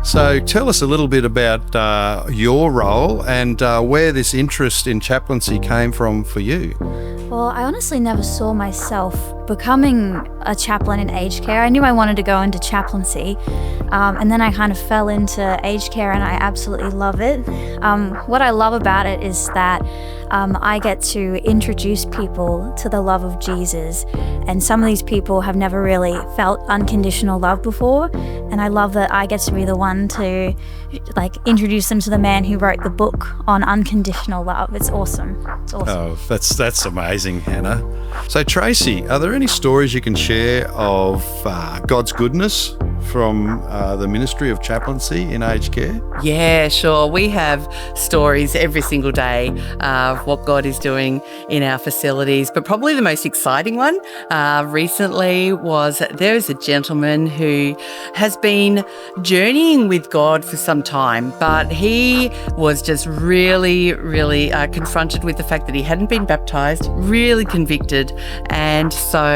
So tell us a little bit about your role and where this interest in chaplaincy came from for you. Well, I honestly never saw myself becoming a chaplain in aged care. I knew I wanted to go into chaplaincy, and then I kind of fell into aged care, and I absolutely love it. What I love about it is that I get to introduce people to the love of Jesus, and some of these people have never really felt unconditional love before, and I love that I get to be the one to introduce them to the man who wrote the book on unconditional love. It's awesome. It's awesome. Oh, that's amazing, Hannah. So Tracy, are there any stories you can share of God's goodness from the ministry of chaplaincy in aged care? Yeah, sure. We have stories every single day of what God is doing in our facilities, but probably the most exciting one recently was there is a gentleman who has been journeying with God for some time, but he was just really confronted with the fact that he hadn't been baptised, really convicted, and so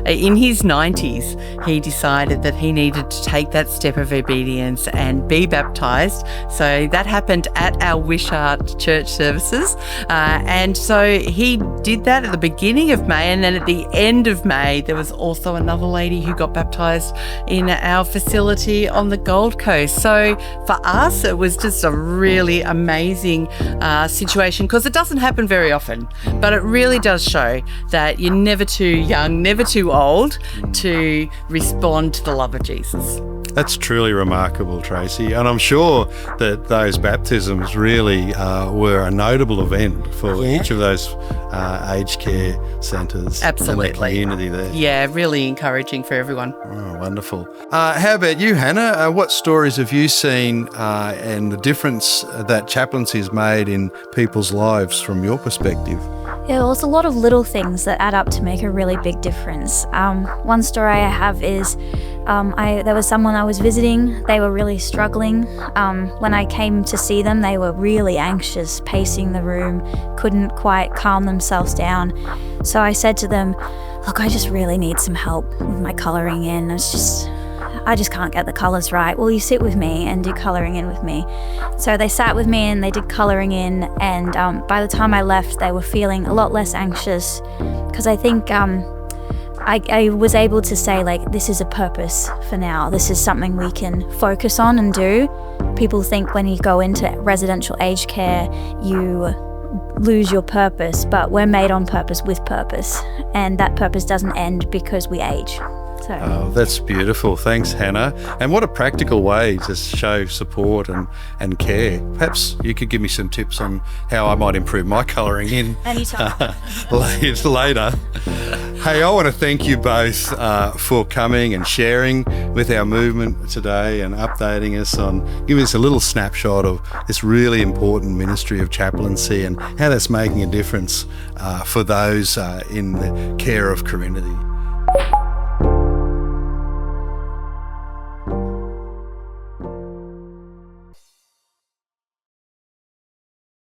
in his 90s he decided that he needed to take that step of obedience and be baptised. So that happened at our Wishart church services, and so he did that at the beginning of May, and then at the end of May there was also another lady who got baptised in our facility on the Gold Coast. So for us it was just a really amazing situation, because it doesn't happen very often, but it really does show that you're never too young, never too old to respond to the love of Jesus. That's truly remarkable, Tracy, and I'm sure that those baptisms really were a notable event for each of those aged care centres. Absolutely. And the community there. Yeah, really encouraging for everyone. Oh, wonderful. How about you, Hannah? What stories have you seen and the difference that chaplaincy has made in people's lives from your perspective? Yeah, well, it's a lot of little things that add up to make a really big difference. One story I have is there was someone I was visiting. They were really struggling. When I came to see them, they were really anxious, pacing the room, couldn't quite calm themselves down. So I said to them, look, I just really need some help with my colouring in. I just can't get the colours right. Will you sit with me and do colouring in with me? So they sat with me and they did colouring in, and by the time I left they were feeling a lot less anxious, because I think I was able to say, this is a purpose for now. This is something we can focus on and do. People think when you go into residential aged care you lose your purpose, but we're made on purpose with purpose, and that purpose doesn't end because we age. Oh, that's beautiful. Thanks, Hannah. And what a practical way to show support and care. Perhaps you could give me some tips on how I might improve my colouring in anytime later. Hey, I want to thank you both for coming and sharing with our movement today and updating us on, giving us a little snapshot of this really important ministry of chaplaincy and how that's making a difference for those in the care of Carinity.